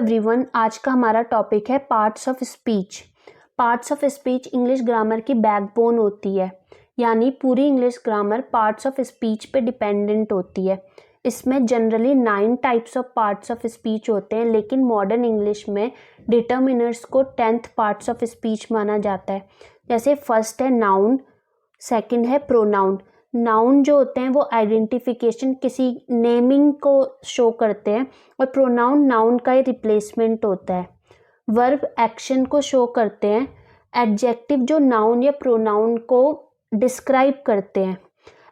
Everyone, आज का हमारा टॉपिक है parts of speech. Parts of speech English grammar की बैकबोन होती है, यानी पूरी English grammar parts of speech पे डिपेंडेंट होती है। इसमें generally 9 types of parts of speech होते हैं, लेकिन मॉडर्न इंग्लिश में डिटर्मिनर्स को 10th पार्ट्स ऑफ स्पीच माना जाता है। जैसे फर्स्ट है नाउन, सेकंड है प्रोनाउन। नाउन जो होते हैं वो आइडेंटिफिकेशन, किसी नेमिंग को शो करते हैं, और प्रोनाउन नाउन का ही रिप्लेसमेंट होता है। वर्ब एक्शन को शो करते हैं। एडजेक्टिव जो नाउन या प्रोनाउन को डिस्क्राइब करते हैं।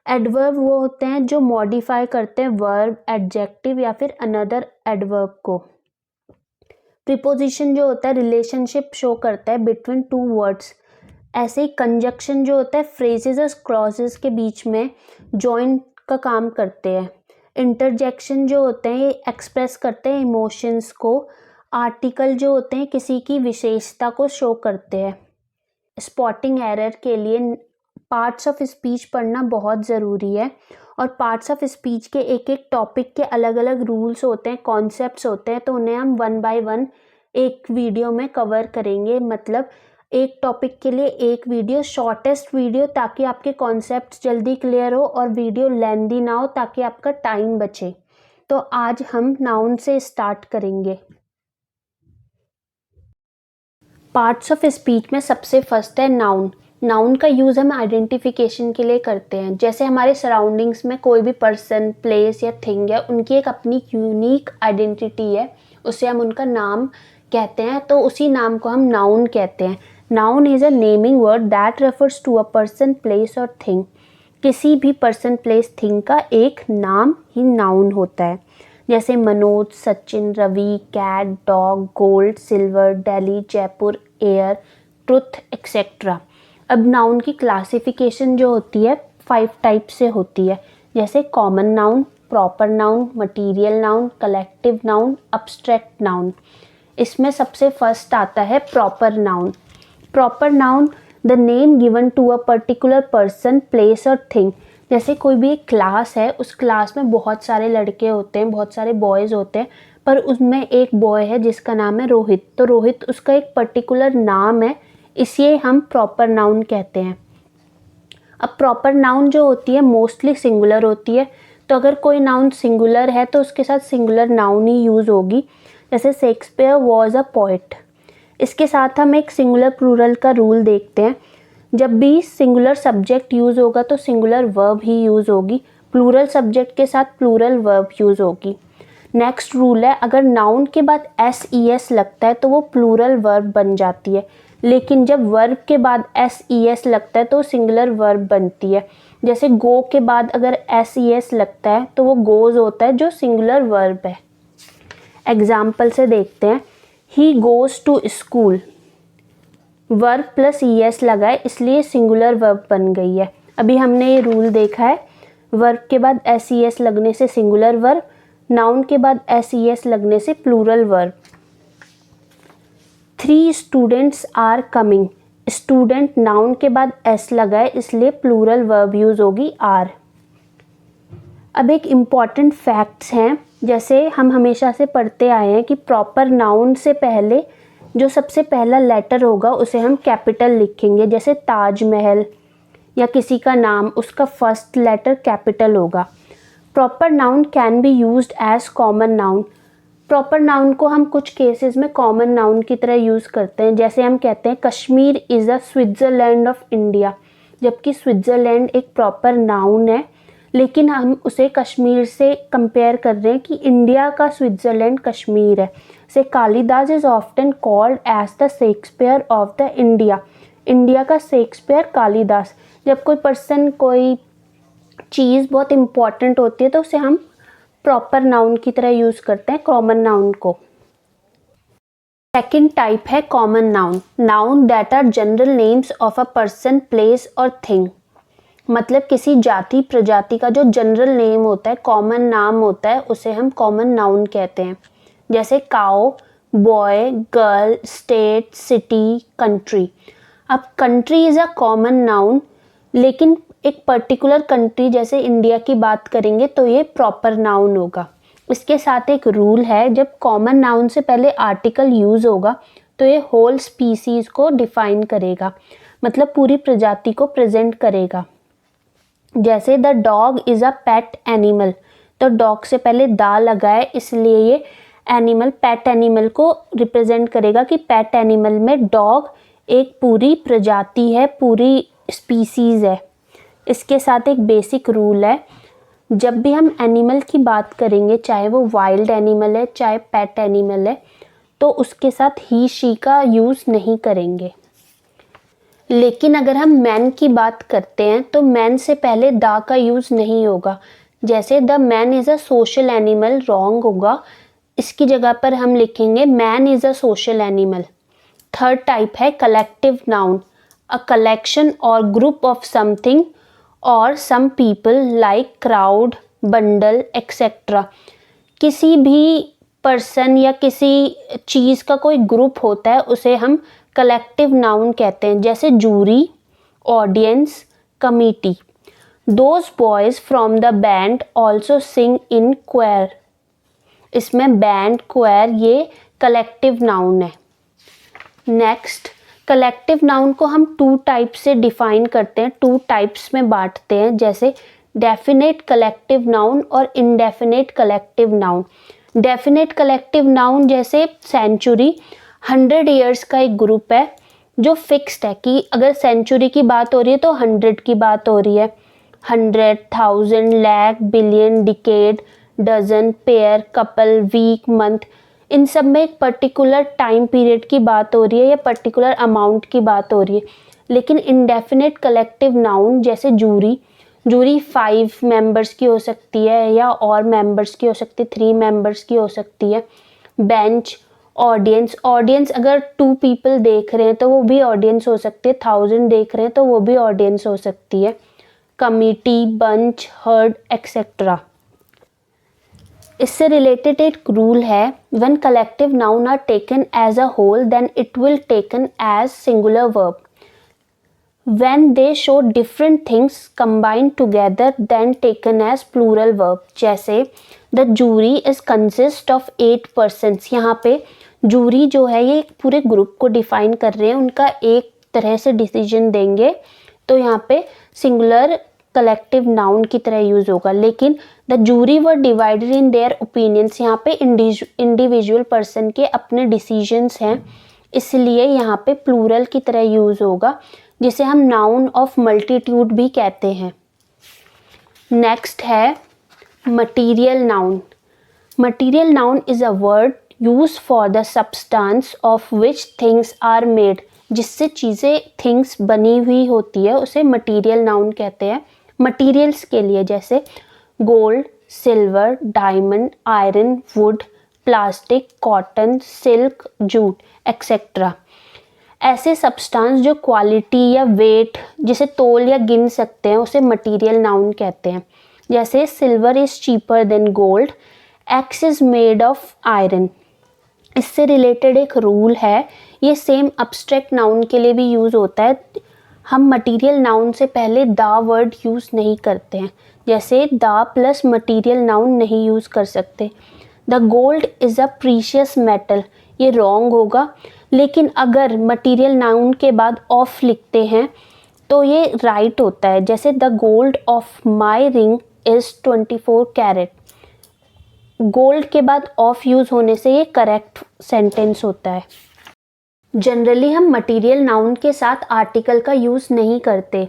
एडवर्ब वो होते हैं जो मॉडिफाई करते हैं वर्ब, एडजेक्टिव या फिर अनदर एडवर्ब को। प्रीपोजिशन जो होता है रिलेशनशिप शो करता है बिटवीन टू वर्ड्स। ऐसे ही कंजक्शन जो होता है फ्रेजेस और क्लॉजेस के बीच में जॉइन का काम करते हैं। इंटरजेक्शन जो होते हैं ये एक्सप्रेस करते हैं इमोशंस को। आर्टिकल जो होते हैं किसी की विशेषता को शो करते हैं। स्पॉटिंग एरर के लिए पार्ट्स ऑफ स्पीच पढ़ना बहुत ज़रूरी है, और पार्ट्स ऑफ स्पीच के एक एक टॉपिक के अलग अलग रूल्स होते हैं, कॉन्सेप्ट्स होते हैं, तो उन्हें हम 1 बाय 1 एक वीडियो में कवर करेंगे। मतलब एक टॉपिक के लिए एक वीडियो, शॉर्टेस्ट वीडियो, ताकि आपके कॉन्सेप्ट्स जल्दी क्लियर हो और वीडियो लेंदी ना हो, ताकि आपका टाइम बचे। तो आज हम नाउन से स्टार्ट करेंगे। पार्ट्स ऑफ स्पीच में सबसे फर्स्ट है नाउन। नाउन का यूज़ हम आइडेंटिफिकेशन के लिए करते हैं। जैसे हमारे सराउंडिंग्स में कोई भी पर्सन, प्लेस या थिंग है, उनकी एक अपनी यूनिक आइडेंटिटी है, उसे हम उनका नाम कहते हैं, तो उसी नाम को हम नाउन कहते हैं। Noun is a naming word that refers to a person, place और थिंग। किसी भी पर्सन, प्लेस, थिंग का एक नाम ही नाउन होता है। जैसे Manoj, Sachin, Ravi, cat, dog, gold, silver, Delhi, Jaipur, air, truth etcetera. अब नाउन की क्लासिफिकेशन जो होती है 5 टाइप से होती है। जैसे common noun, proper noun, material noun, collective noun, abstract noun. इसमें सबसे फर्स्ट आता है proper noun. Proper noun the name given to a particular person, place और थिंग। जैसे कोई भी एक क्लास है, उस क्लास में बहुत सारे लड़के होते हैं, बहुत सारे बॉयज़ होते हैं, पर उसमें एक बॉय है जिसका नाम है रोहित। तो रोहित उसका एक पर्टिकुलर नाम है, इसे हम प्रॉपर नाउन कहते हैं। अब प्रॉपर नाउन जो होती है मोस्टली सिंगुलर होती है, तो अगर कोई नाउन सिंगुलर है तो उसके साथ सिंगुलर नाउन ही यूज़ होगी। जैसे शेक्सपियर वॉज अ पोएट। इसके साथ हम एक सिंगुलर प्लूरल का रूल देखते हैं। जब भी सिंगुलर सब्जेक्ट यूज़ होगा तो सिंगुलर वर्ब ही यूज़ होगी। प्लूरल सब्जेक्ट के साथ प्लूरल वर्ब यूज़ होगी। नेक्स्ट रूल है, अगर नाउन के बाद SES लगता है तो वो प्लूरल वर्ब बन जाती है, लेकिन जब वर्ब के बाद SES लगता है तो सिंगुलर वर्ब बनती है। जैसे गो के बाद अगर SES लगता है तो वो गोज होता है, जो सिंगुलर वर्ब है। एग्जाम्पल से देखते हैं। He goes to school, verb plus ES लगा है, इसलिए सिंगुलर वर्ब बन गई है। अभी हमने ये रूल देखा है, वर्ब के बाद SES लगने से सिंगुलर वर्ब, नाउन के बाद SES लगने से plural verb. 3 students are coming. Student noun के बाद S लगा है, इसलिए प्लूरल वर्ब यूज़ होगी आर। अब एक इम्पॉर्टेंट फैक्ट्स हैं। जैसे हम हमेशा से पढ़ते आए हैं कि प्रॉपर नाउन से पहले जो सबसे पहला लेटर होगा उसे हम कैपिटल लिखेंगे। जैसे ताजमहल या किसी का नाम, उसका फर्स्ट लेटर कैपिटल होगा। Proper noun can be used as common noun. Proper नाउन को हम कुछ केसेस में कॉमन नाउन की तरह यूज़ करते हैं। जैसे हम कहते हैं Kashmir is a Switzerland of India, जबकि स्विट्ज़रलैंड एक प्रॉपर नाउन है, लेकिन हम उसे कश्मीर से कंपेयर कर रहे हैं कि इंडिया का स्विट्ज़रलैंड कश्मीर है। से Kalidas is often called as the Shakespeare of the India. India का शेक्सपियर कालिदास। जब कोई पर्सन, कोई चीज़ बहुत इम्पॉर्टेंट होती है तो उसे हम प्रॉपर नाउन की तरह यूज़ करते हैं, कॉमन नाउन को। सेकेंड टाइप है common noun. Noun that are general names of a person, place और थिंग। मतलब किसी जाति, प्रजाति का जो जनरल नेम होता है, कॉमन नाम होता है, उसे हम कॉमन नाउन कहते हैं। जैसे cow, boy, girl, state, city, country. अब country is a common noun, लेकिन एक पर्टिकुलर कंट्री जैसे इंडिया की बात करेंगे तो ये प्रॉपर नाउन होगा। इसके साथ एक रूल है, जब कॉमन नाउन से पहले आर्टिकल यूज़ होगा तो ये होल स्पीसीज को डिफाइन करेगा, मतलब पूरी प्रजाति को प्रेजेंट करेगा। जैसे the dog is a pet animal, तो डॉग से पहले दा लगा है, इसलिए ये एनिमल पेट एनिमल को रिप्रेजेंट करेगा कि पेट एनिमल में डॉग एक पूरी प्रजाति है, पूरी स्पीसीज है। इसके साथ एक बेसिक रूल है, जब भी हम एनिमल की बात करेंगे, चाहे वो वाइल्ड एनिमल है चाहे पेट एनिमल है, तो उसके साथ ही शी का यूज़ नहीं करेंगे। लेकिन अगर हम मैन की बात करते हैं तो मैन से पहले दा का यूज़ नहीं होगा। जैसे the man is a social animal, wrong होगा, इसकी जगह पर हम लिखेंगे man is a social animal. Third type है कलेक्टिव नाउन, अ कलेक्शन और ग्रुप ऑफ समथिंग और some people like crowd, bundle etcetera. किसी भी पर्सन या किसी चीज़ का कोई ग्रुप होता है उसे हम कलेक्टिव नाउन कहते हैं, जैसे jury, audience, committee. Those boys from the band also sing in choir. इसमें बैंड, क्वायर ये कलेक्टिव नाउन है। नेक्स्ट, कलेक्टिव नाउन को हम टू टाइप से डिफाइन करते हैं, टू टाइप्स में बांटते हैं, जैसे डेफिनेट कलेक्टिव नाउन और indefinite collective noun. Definite collective noun जैसे सेंचुरी, 100 ईयर्स का एक ग्रुप है जो फिक्स्ड है कि अगर सेंचुरी की बात हो रही है तो 100 की बात हो रही है। 100, 1000, lakh, billion, decade, dozen, pair, couple, week, month, इन सब में एक पर्टिकुलर टाइम पीरियड की बात हो रही है या पर्टिकुलर अमाउंट की बात हो रही है। लेकिन इनडेफिनेट कलेक्टिव नाउन जैसे जूरी, जूरी 5 मेंबर्स की हो सकती है या और मेंबर्स की हो सकती है, 3 मेंबर्स की हो सकती है। बेंच, ऑडियंस, ऑडियंस अगर 2 पीपल देख रहे हैं तो वो भी ऑडियंस हो सकती है, 1000 देख रहे हैं तो वो भी ऑडियंस हो सकती है। Committee, bunch, herd etcetera. इससे रिलेटेड एक रूल है, when collective noun are taken as a whole then it will taken as singular verb. When they show different things combined together then taken as plural verb। जैसे the jury is consist of 8 persons, यहाँ पे jury जो है ये पूरे group को define कर रहे हैं, उनका एक तरह से डिसीजन देंगे, तो यहाँ पे सिंगुलर कलेक्टिव नाउन की तरह यूज होगा। लेकिन the jury were divided in their opinions, यहाँ पे इंडिविजुअल पर्सन के अपने डिसीजंस हैं, इसलिए यहाँ पे प्लूरल की तरह यूज होगा, जिसे हम नाउन ऑफ मल्टीट्यूड भी कहते हैं। नेक्स्ट है material noun. Material noun is a word use for the substance of which things are made, जिससे चीज़ें थिंग्स बनी हुई होती है उसे मटीरियल नाउन कहते हैं। मटीरियल्स के लिए जैसे gold, silver, diamond, iron, would, plastic, cotton, silk, jute etcetera. ऐसे सब्सटेंस जो क्वालिटी या वेट जिसे तोल या गिन सकते हैं उसे मटीरियल नाउन कहते हैं। जैसे silver is cheaper than gold, x is made of iron. इससे रिलेटेड एक रूल है, ये सेम अब्स्ट्रैक्ट नाउन के लिए भी यूज़ होता है। हम मटीरियल नाउन से पहले दा वर्ड यूज़ नहीं करते हैं, जैसे दा प्लस मटीरियल नाउन नहीं यूज़ कर सकते। The gold is a precious metal, ये रॉन्ग होगा, लेकिन अगर मटीरियल नाउन के बाद ऑफ लिखते हैं तो ये राइट होता है। जैसे the gold of my ring is 24 carat, gold के बाद ऑफ यूज़ होने से ये करेक्ट सेंटेंस होता है। जनरली हम मटीरियल नाउन के साथ आर्टिकल का यूज़ नहीं करते।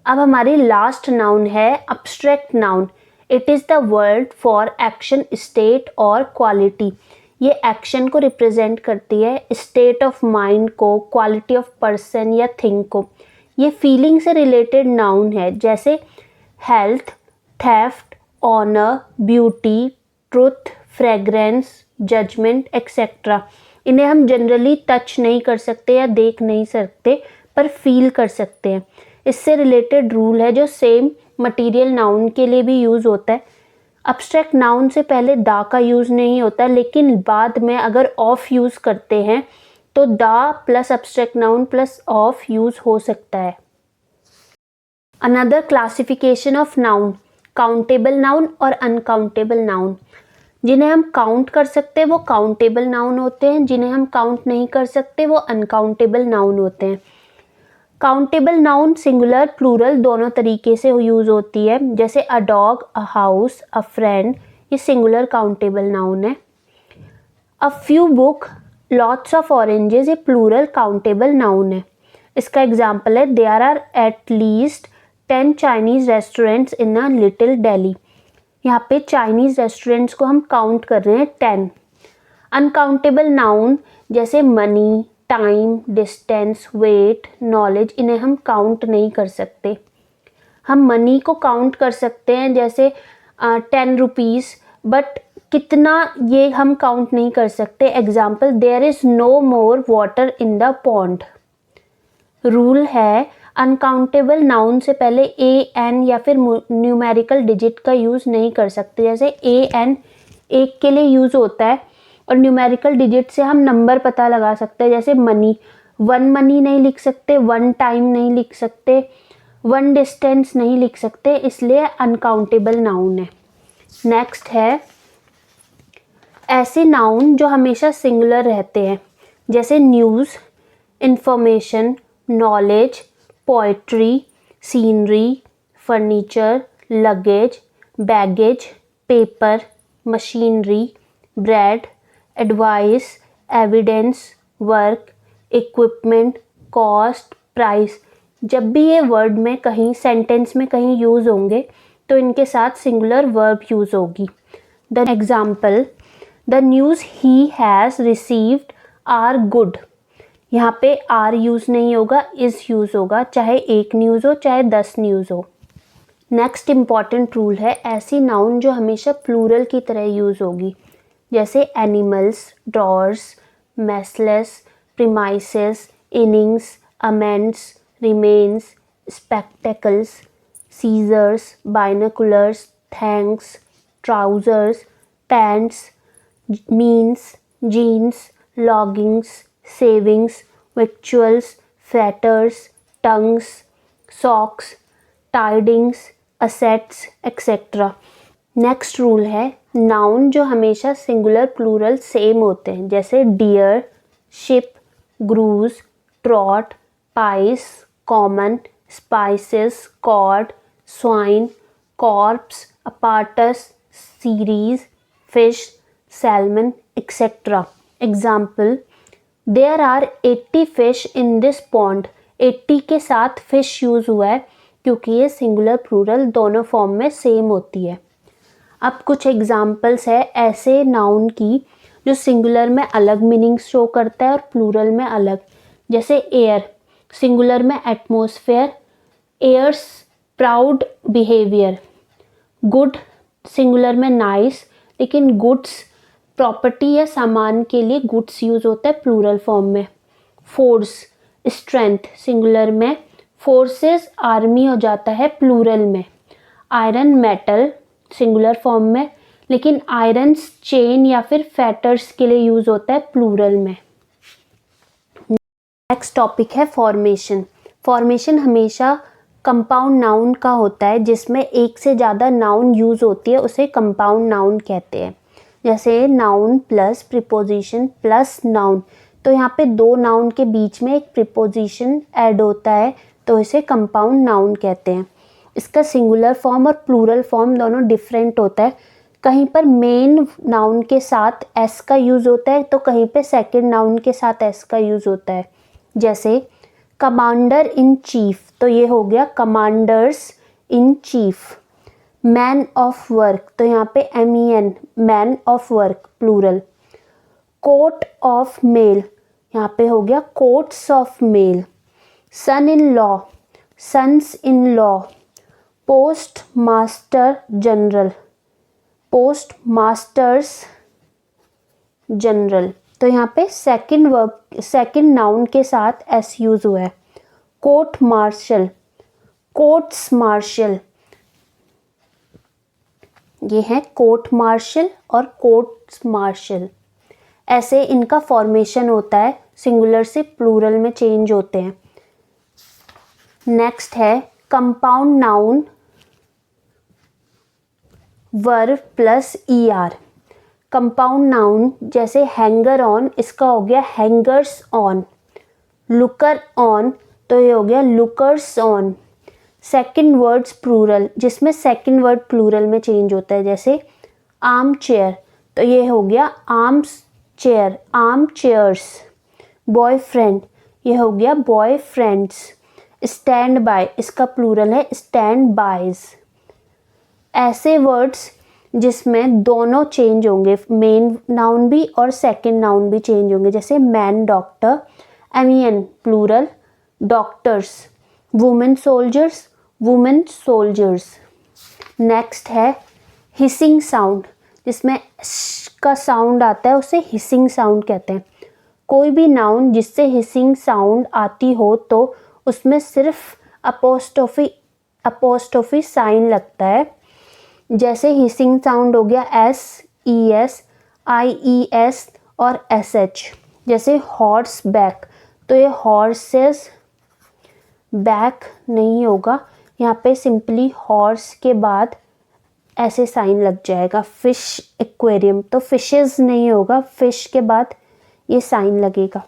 अब हमारी लास्ट नाउन है abstract noun. It is the word for action, state और क्वालिटी। ये एक्शन को रिप्रेजेंट करती है, स्टेट ऑफ माइंड को, क्वालिटी ऑफ पर्सन या थिंग को। ये फीलिंग से रिलेटेड नाउन है, जैसे health, theft, honour, beauty, truth, fragrance, judgement etcetera. इन्हें हम जनरली टच नहीं कर सकते या देख नहीं सकते, पर फील कर सकते हैं। इससे रिलेटेड रूल है जो सेम मटीरियल नाउन के लिए भी यूज़ होता है। अब्स्ट्रैक्ट नाउन से पहले दा का यूज़ नहीं होता, लेकिन बाद में अगर ऑफ यूज़ करते हैं तो दा plus abstract noun plus of use हो सकता है। Another classification of noun, countable noun और अनकाउंटेबल नाउन। जिन्हें हम काउंट कर सकते हैं वो काउंटेबल नाउन होते हैं, जिन्हें हम काउंट नहीं कर सकते वो अनकाउंटेबल नाउन होते हैं। काउंटेबल नाउन सिंगुलर प्लूरल दोनों तरीके से यूज़ होती है, जैसे a dog, a house, a friend, ये सिंगुलर काउंटेबल नाउन है। A few book, lots of oranges, ये प्लूरल काउंटेबल नाउन है। इसका एग्जाम्पल है there are at least 10 Chinese restaurants in a little Delhi. यहाँ पे चाइनीज रेस्टोरेंट्स को हम काउंट कर रहे हैं 10। अनकाउंटेबल नाउन जैसे money, time, distance, weight, knowledge, इन्हें हम काउंट नहीं कर सकते। हम मनी को काउंट कर सकते हैं, जैसे 10 रुपीज़, बट कितना ये हम काउंट नहीं कर सकते। Example there is no more water in the pond. Rule है अनकाउंटेबल नाउन से पहले ए एन या फिर न्यूमेरिकल डिजिट का यूज़ नहीं कर सकते। जैसे ए एन एक के लिए यूज़ होता है और न्यूमेरिकल डिजिट से हम नंबर पता लगा सकते हैं, जैसे मनी, 1 मनी नहीं लिख सकते, 1 टाइम नहीं लिख सकते, 1 डिस्टेंस नहीं लिख सकते, इसलिए अनकाउंटेबल नाउन है। नेक्स्ट है ऐसे नाउन जो हमेशा सिंगुलर रहते हैं, जैसे news, information, knowledge, poetry, scenery, furniture, luggage, baggage, paper, machinery, bread, advice, evidence, work, equipment, cost, price. जब भी ये वर्ड में कहीं सेंटेंस में कहीं यूज़ होंगे तो इनके साथ सिंगुलर वर्ब यूज़ होगी। The example the news he has received are good. यहाँ पे आर यूज़ नहीं होगा, इज़ यूज़ होगा, चाहे एक न्यूज़ हो चाहे 10 न्यूज़ हो। नेक्स्ट इम्पॉर्टेंट रूल है ऐसी नाउन जो हमेशा प्लूरल की तरह यूज़ होगी, जैसे animals, drawers, measles, premises, innings, amends, remains, spectacles, scissors, binoculars, thanks, trousers, pants, means, jeans, leggings, savings, victuals, fetters, tongs, socks, tidings, assets, etcetera. Next rule है noun जो हमेशा सिंगुलर प्लूरल सेम होते हैं, जैसे deer, sheep, grouse, trout, pice, cannon, species, cod, swine, corps, apparatus, series, fish, salmon, etcetera. Example there are 80 fish in this pond. 80 के साथ fish use हुआ है क्योंकि ये सिंगुलर प्लूरल दोनों फॉर्म में सेम होती है। अब कुछ एग्जाम्पल्स है ऐसे नाउन की जो सिंगुलर में अलग मीनिंग शो करता है और प्लूरल में अलग, जैसे एयर, सिंगुलर में atmosphere, airs proud behaviour. Good, singular में नाइस, लेकिन गुड्स प्रॉपर्टी या सामान के लिए गुड्स यूज़ होता है प्लूरल फॉर्म में। फोर्स, स्ट्रेंथ, सिंगुलर में, फोर्सेस आर्मी हो जाता है प्लूरल में। आयरन, मेटल, सिंगुलर फॉर्म में, लेकिन आयरन्स चेन या फिर फैटर्स के लिए यूज़ होता है प्लूरल में। नेक्स्ट टॉपिक है फॉर्मेशन। फॉर्मेशन हमेशा कंपाउंड नाउन का होता है, जिसमें एक से ज़्यादा नाउन यूज़ होती है, उसे कंपाउंड नाउन कहते हैं। जैसे noun plus preposition plus noun, तो यहाँ पे 2 नाउन के बीच में एक प्रीपोजिशन ऐड होता है, तो इसे कंपाउंड नाउन कहते हैं। इसका सिंगुलर फॉर्म और प्लूरल फॉर्म दोनों डिफरेंट होता है। कहीं पर मेन नाउन के साथ एस का यूज़ होता है तो कहीं पे सेकंड नाउन के साथ एस का यूज़ होता है। जैसे कमांडर इन चीफ, तो ये हो गया commanders in chief. Man of work, तो यहाँ पे MEN, man of work plural. Coat of mail, यहाँ पे हो गया coats of mail. Son in law, sons in law. Postmaster general, postmasters general, तो यहाँ पे सेकंड नाउन के साथ एस यूज हुआ है। कोर्ट मार्शल, कोर्ट्स मार्शल, ये है कोर्ट मार्शल और कोर्ट्स मार्शल। ऐसे इनका फॉर्मेशन होता है, सिंगुलर से प्लूरल में चेंज होते हैं। नेक्स्ट है compound noun verb plus ER। Compound noun जैसे हैंगर ऑन, इसका हो गया हैंगर्स ऑन। लुकर ऑन, तो ये हो गया lookers on. Second words plural, जिसमें सेकंड वर्ड प्लूरल में चेंज होता है, जैसे आर्म चेयर, तो ये हो गया arms chair, armchairs. Boyfriend, ये हो गया बॉय फ्रेंड्स। स्टैंड बाय, इसका प्लूरल है स्टैंड बायज। ऐसे वर्ड्स जिसमें दोनों चेंज होंगे, मेन नाउन भी और सेकंड नाउन भी चेंज होंगे, जैसे मैन डॉक्टर, एमियन plural, doctors. Women soldiers, women soldiers. Next है हिसिंग साउंड, जिसमें का साउंड आता है उसे हिसिंग साउंड कहते हैं। कोई भी नाउन जिससे हिसिंग साउंड आती हो तो उसमें सिर्फ अपोस्ट्रोफी साइन लगता है। जैसे हिसिंग साउंड हो गया एस, ई एस, आई ई एस और एस एच। जैसे हॉर्स बैक, तो ये हॉर्सेस बैक नहीं होगा, यहाँ पे सिंपली हॉर्स के बाद ऐसे साइन लग जाएगा। फिश एक्वेरियम, तो फिशेस नहीं होगा, फिश के बाद ये साइन लगेगा।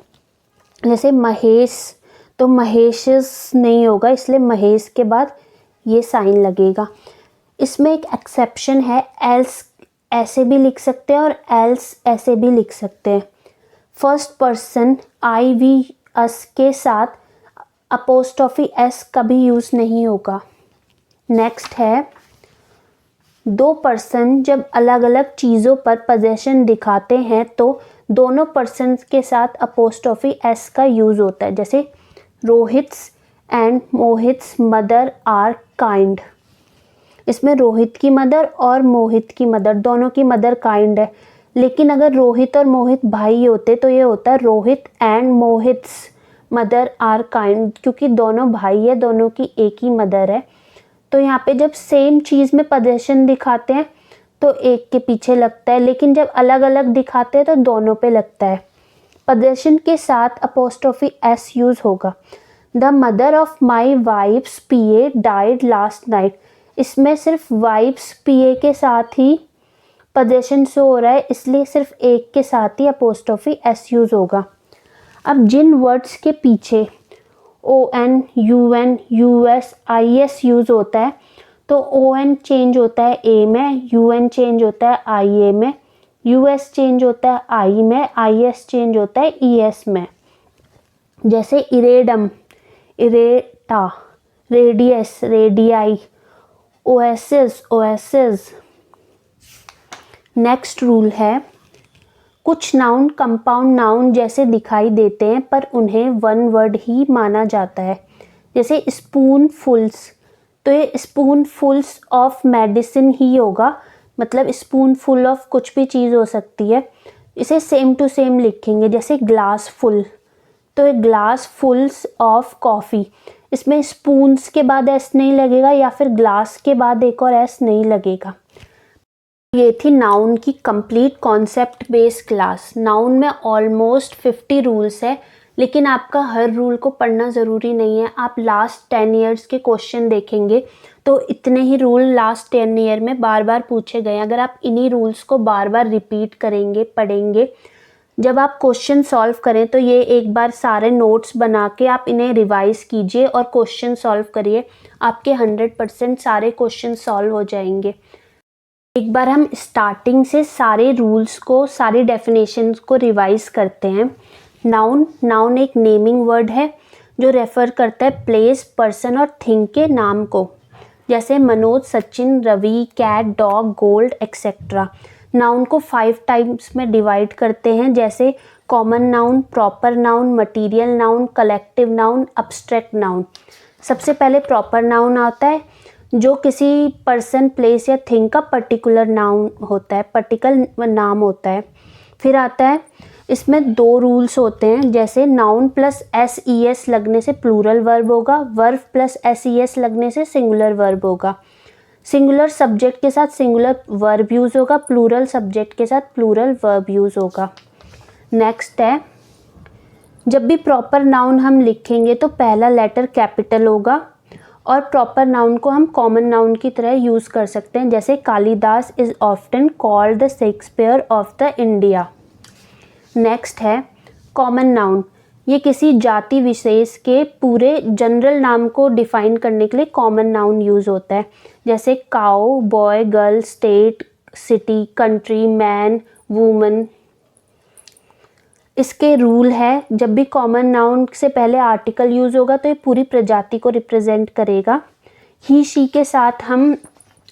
जैसे महेश, तो महेशस नहीं होगा, इसलिए महेश के बाद ये साइन लगेगा। इसमें एक एक्सेप्शन है, एल्स ऐसे भी लिख सकते हैं और एल्स ऐसे भी लिख सकते हैं। First person I we us के साथ अपोस्ट्रोफी एस कभी यूज़ नहीं होगा। नेक्स्ट है दो पर्सन जब अलग अलग चीज़ों पर पोजेशन दिखाते हैं तो दोनों पर्सन के साथ अपोस्ट्रोफी एस का यूज़ होता है। जैसे Rohit's and Mohit's mother are kind, इसमें रोहित की मदर और मोहित की मदर, दोनों की मदर काइंड है। लेकिन अगर रोहित और मोहित भाई होते तो ये होता है Rohit and Mohit's mother are kind, क्योंकि दोनों भाई है, दोनों की एक ही मदर है। तो यहाँ पे जब सेम चीज़ में पोजेशन दिखाते हैं तो एक के पीछे लगता है, लेकिन जब अलग अलग दिखाते हैं तो दोनों पे लगता है। पोजेशन के साथ अपोस्ट्रोफी एस यूज़ होगा। The mother of my wife's PA died last night, इसमें सिर्फ वाइफ्स पीए के साथ ही पोजेशन शो हो रहा है, इसलिए सिर्फ एक के साथ ही अपोस्ट्रोफी एस यूज़ होगा। अब जिन वर्ड्स के पीछे O N, U N, U S, I S use होता है तो ओ एन चेंज होता है ए में, यू एन चेंज होता है आई ए में, यू एस चेंज होता है आई में, आई एस चेंज होता है ई एस में। जैसे erratum, errata, radius, radii, oasis, oasis. Next rule है कुछ नाउन कंपाउंड नाउन जैसे दिखाई देते हैं पर उन्हें वन वर्ड ही माना जाता है। जैसे स्पूनफुल्स, तो ये स्पूनफुल्स ऑफ मेडिसिन ही होगा, मतलब स्पूनफुल ऑफ कुछ भी चीज़ हो सकती है। इसे सेम टू सेम लिखेंगे। जैसे ग्लास फुल, तो ये ग्लास फुल्स ऑफ कॉफ़ी, इसमें स्पून्स के बाद एस नहीं लगेगा या फिर ग्लास के बाद एक और एस नहीं लगेगा। ये थी नाउन की complete concept based class. Noun में ऑलमोस्ट 50 रूल्स है, लेकिन आपका हर रूल को पढ़ना ज़रूरी नहीं है। आप लास्ट 10 ईयर्स के क्वेश्चन देखेंगे तो इतने ही रूल लास्ट 10 ईयर में बार बार पूछे गए। अगर आप इन्हीं रूल्स को बार बार रिपीट करेंगे, पढ़ेंगे, जब आप क्वेश्चन सॉल्व करें तो ये एक बार सारे नोट्स बना के आप इन्हें रिवाइज़ कीजिए और क्वेश्चन सॉल्व करिए। आपके 100% सारे क्वेश्चन सॉल्व हो जाएंगे। एक बार हम स्टार्टिंग से सारे रूल्स को, सारी डेफिनेशंस को रिवाइज करते हैं। नाउन एक नेमिंग वर्ड है जो रेफर करता है प्लेस, पर्सन और थिंग के नाम को। जैसे Manoj, Sachin, Ravi, cat, dog, gold etcetera. Noun को 5 टाइप्स में डिवाइड करते हैं, जैसे common noun, proper noun, material noun, collective noun, abstract noun. सबसे पहले प्रॉपर नाउन आता है जो किसी पर्सन, प्लेस या थिंग का पर्टिकुलर नाउन होता है, पर्टिकुलर नाम होता है। फिर आता है, इसमें 2 रूल्स होते हैं, जैसे noun plus S E S लगने से प्लूरल वर्ब होगा, verb plus S E S लगने से सिंगुलर वर्ब होगा। सिंगुलर सब्जेक्ट के साथ सिंगुलर वर्ब यूज़ होगा, प्लूरल सब्जेक्ट के साथ प्लूरल वर्ब यूज़ होगा। नेक्स्ट है, जब भी प्रॉपर नाउन हम लिखेंगे तो पहला लेटर कैपिटल होगा और प्रॉपर नाउन को हम कॉमन नाउन की तरह यूज़ कर सकते हैं, जैसे Kalidas is often called the Shakespeare of the India. Next है कॉमन नाउन। ये किसी जाति विशेष के पूरे जनरल नाम को डिफाइन करने के लिए कॉमन नाउन यूज़ होता है, जैसे cow, boy, girl, state, city, country, man, woman. इसके रूल है, जब भी कॉमन नाउन से पहले आर्टिकल यूज़ होगा तो ये पूरी प्रजाति को रिप्रेजेंट करेगा। ही शी के साथ हम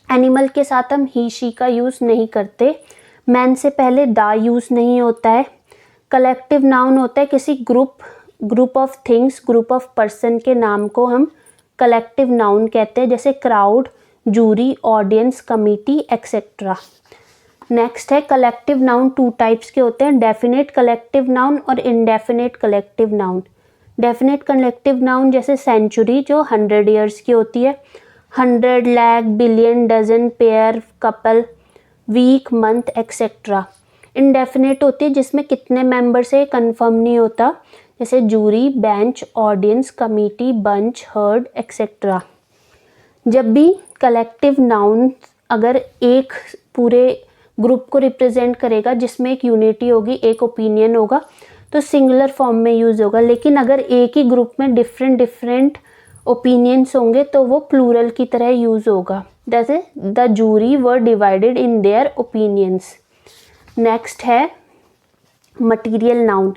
एनिमल के साथ हम ही शी का यूज़ नहीं करते। मैन से पहले दा यूज़ नहीं होता है। कलेक्टिव नाउन होता है किसी group of things, group of person के नाम को हम कलेक्टिव नाउन कहते हैं, जैसे crowd, jury, audience, committee etcetera. Next है कलेक्टिव नाउन। 2 टाइप्स के होते हैं, डेफिनेट कलेक्टिव नाउन और indefinite collective noun. Definite collective noun जैसे सेंचुरी जो 100 ईयर्स की होती है, 100, lakh, billion, dozen, pair, couple, week, month etcetera. Indefinite होती है जिसमें कितने मेंबर से कंफर्म नहीं होता, जैसे jury, bench, audience, committee, bunch, herd etcetera. जब भी कलेक्टिव नाउन अगर एक पूरे ग्रुप को रिप्रेजेंट करेगा जिसमें एक यूनिटी होगी, एक ओपिनियन होगा, तो सिंगुलर फॉर्म में यूज़ होगा। लेकिन अगर एक ही ग्रुप में डिफरेंट ओपिनियंस होंगे तो वो प्लूरल की तरह यूज़ होगा, जैसे the jury were divided in their opinions. Next है मटीरियल नाउन।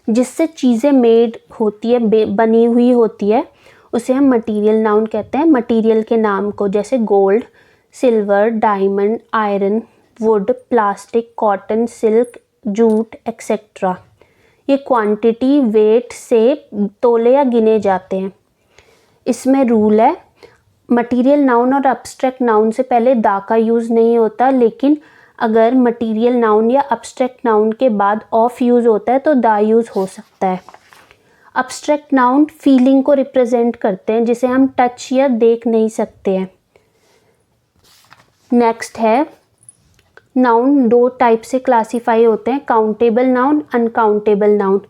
जिससे चीज़ें मेड होती है, बनी हुई होती है, उसे हम मटीरियल नाउन कहते हैं। मटीरियल के नाम को, जैसे gold, silver, diamond, iron, would, plastic, cotton, silk, jute etcetera. ये क्वांटिटी, वेट से तोले या गिने जाते हैं। इसमें रूल है, मटीरियल नाउन और अब्स्ट्रैक्ट नाउन से पहले दा का यूज़ नहीं होता, लेकिन अगर मटीरियल नाउन या अब्स्ट्रैक्ट नाउन के बाद ऑफ यूज़ होता है तो दा यूज़ हो सकता है। अब्स्ट्रैक्ट नाउन फीलिंग को रिप्रेजेंट करते हैं जिसे हम टच या देख नहीं सकते हैं। नेक्स्ट है नाउन। 2 टाइप से क्लासीफाई होते हैं, countable noun, uncountable noun.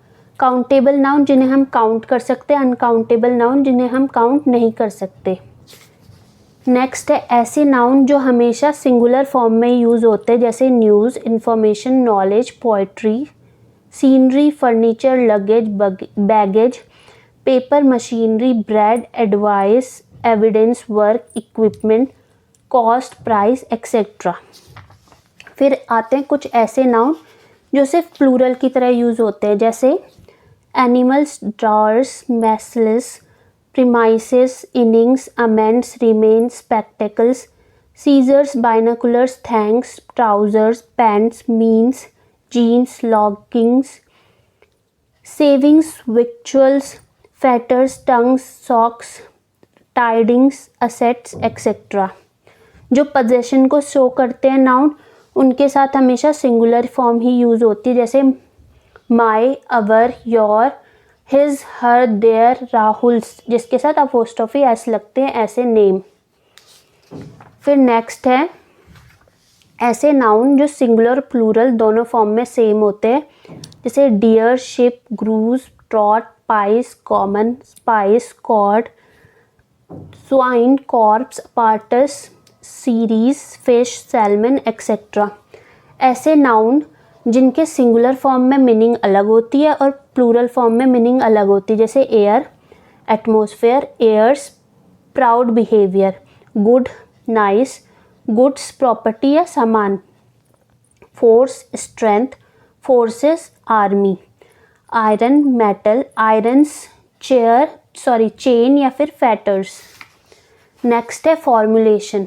Countable noun जिन्हें हम काउंट कर सकते हैं, अनकाउंटेबल नाउन जिन्हें हम काउंट नहीं कर सकते। नेक्स्ट है ऐसे नाउन जो हमेशा सिंगुलर फॉर्म में यूज़ होते हैं, जैसे news, information, knowledge, poetry, scenery, furniture, luggage, baggage, paper, machinery, bread, advice, evidence, work, equipment, cost, price etcetera. फिर आते हैं कुछ ऐसे नाउन जो सिर्फ प्लूरल की तरह यूज़ होते हैं, जैसे animals, drawers, measles, premises, innings, amends, remains, spectacles, scissors, binoculars, thanks, trousers, pants, means, jeans, loggings, savings, victuals, fetters, tongues, socks, tidings, assets, etc. जो possession को शो करते हैं नाउन, उनके साथ हमेशा सिंगुलर फॉर्म ही यूज़ होती है, जैसे my, our, your, his, her, their, Rahul's, जिसके साथ अपोस्ट्रोफी एस लगते हैं, ऐसे नेम। फिर नेक्स्ट है ऐसे नाउन जो सिंगुलर और प्लूरल दोनों फॉर्म में सेम होते हैं, जैसे deer, sheep, grouse, trout, pice, cannon, species, cod, swine, corps, apparatus, series, fish, salmon etcetera. ऐसे नाउन जिनके सिंगुलर फॉर्म में मीनिंग अलग होती है और प्लूरल फॉर्म में मीनिंग अलग होती है, जैसे air, atmosphere, airs, proud behaviour, good, nice, goods, property या सामान, force, strength, forces, army, iron, metal, irons, chain या फिर फैटर्स। नेक्स्ट है फॉर्मुलेशन।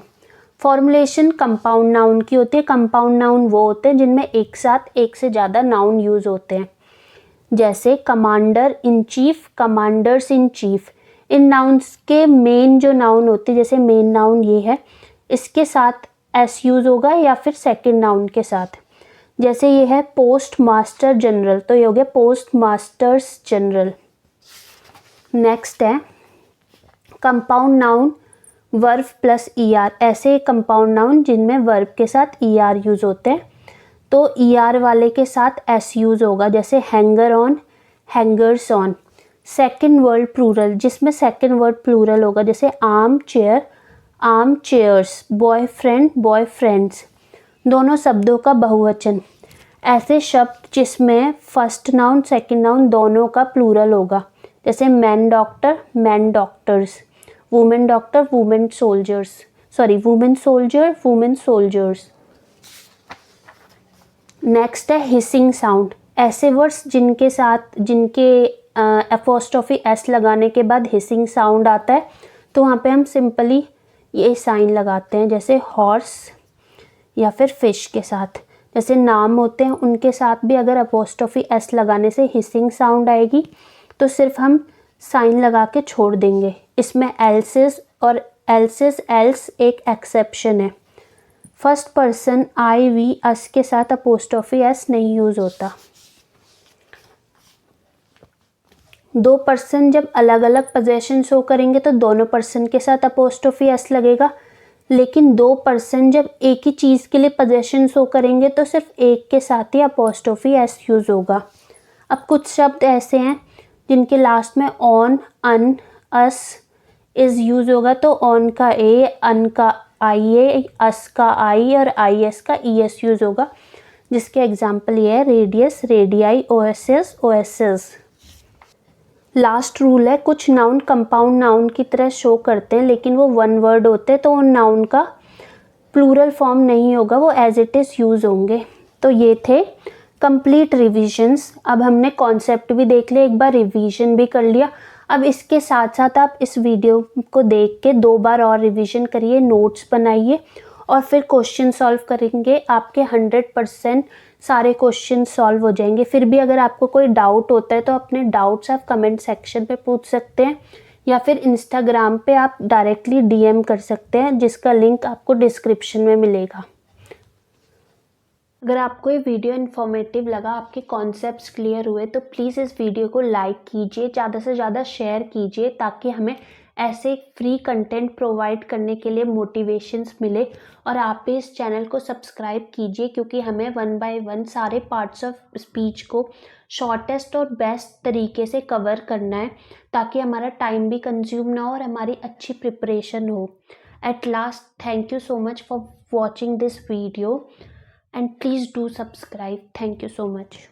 फॉर्मुलेशन कंपाउंड नाउन की होती है। कंपाउंड नाउन वो होते हैं जिनमें एक साथ एक से ज़्यादा नाउन यूज़ होते हैं, जैसे commander in chief, commanders in chief. In nouns के मेन जो नाउन होते हैं, जैसे मेन नाउन ये है, इसके साथ एस यूज़ होगा या फिर सेकंड नाउन के साथ, जैसे ये है पोस्ट मास्टर जनरल, तो ये हो गया पोस्ट मास्टर्स जनरल। नेक्स्ट है compound noun verb plus ER। ऐसे कंपाउंड नाउन जिनमें वर्ब के साथ ER यूज़ होते हैं, तो ER वाले के साथ S यूज़ होगा, जैसे hanger on, hangers on. Second word plural, जिसमें सेकंड वर्ड प्लूरल होगा, जैसे armchair, armchairs, boyfriend, boyfriends, दोनों शब्दों का बहुवचन। ऐसे शब्द जिसमें फर्स्ट नाउन सेकंड नाउन दोनों का प्लूरल होगा, जैसे man doctor, man doctors, women doctor, women soldiers, women soldier, women soldiers. Next है हिसिंग साउंड। ऐसे वर्ड्स जिनके एपोस्ट्रोफी एस लगाने के बाद हिसिंग साउंड आता है, तो वहाँ पे हम सिंपली ये साइन लगाते हैं, जैसे हॉर्स या फिर फिश के साथ। जैसे नाम होते हैं उनके साथ भी अगर एपोस्ट्रोफी एस लगाने से हिसिंग साउंड आएगी, तो सिर्फ हम साइन लगा के छोड़ देंगे। इसमें एल्सिस और एल्स एक एक्सेप्शन है। First person I, we, us के साथ अपोस्ट्रोफी एस नहीं यूज़ होता। दो पर्सन जब अलग अलग पोजेशन शो करेंगे तो दोनों पर्सन के साथ अपोस्ट्रोफी एस लगेगा, लेकिन दो पर्सन जब एक ही चीज़ के लिए पोजेशन शो करेंगे तो सिर्फ एक के साथ ही अपोस्ट्रोफी एस यूज़ होगा। अब कुछ शब्द ऐसे हैं जिनके लास्ट में on, un, us, is use होगा, तो ऑन का ए, अन का आई ए, अस का आई और आई एस का ई एस यूज़ होगा, जिसके एग्जाम्पल ये है radius, radii, O S S, O S S. Last rule है, कुछ नाउन कंपाउंड नाउन की तरह शो करते हैं लेकिन वो वन वर्ड होते हैं, तो उन नाउन का प्लूरल फॉर्म नहीं होगा, वो एज इट इज़ यूज़ होंगे। तो ये थे कंप्लीट रिविजन्स। अब हमने कॉन्सेप्ट भी देख लिया, एक बार रिवीजन भी कर लिया। अब इसके साथ साथ आप इस वीडियो को देख के 2 बार और रिवीजन करिए, नोट्स बनाइए और फिर क्वेश्चन सॉल्व करेंगे। आपके 100% सारे क्वेश्चन सॉल्व हो जाएंगे। फिर भी अगर आपको कोई डाउट होता है तो अपने डाउट्स आप कमेंट सेक्शन पे पूछ सकते हैं, या फिर इंस्टाग्राम पे आप डायरेक्टली डीएम कर सकते हैं, जिसका लिंक आपको डिस्क्रिप्शन में मिलेगा। अगर आपको ये वीडियो इन्फॉर्मेटिव लगा, आपके कॉन्सेप्ट्स क्लियर हुए, तो प्लीज़ इस वीडियो को लाइक कीजिए, ज़्यादा से ज़्यादा शेयर कीजिए, ताकि हमें ऐसे फ्री कंटेंट प्रोवाइड करने के लिए मोटिवेशंस मिले। और आप भी इस चैनल को सब्सक्राइब कीजिए, क्योंकि हमें 1 बाय 1 सारे पार्ट्स ऑफ स्पीच को शॉर्टेस्ट और बेस्ट तरीके से कवर करना है, ताकि हमारा टाइम भी कंज्यूम ना हो और हमारी अच्छी प्रिपरेशन हो। At last, thank you so much for watching this video, and please do subscribe. Thank you so much.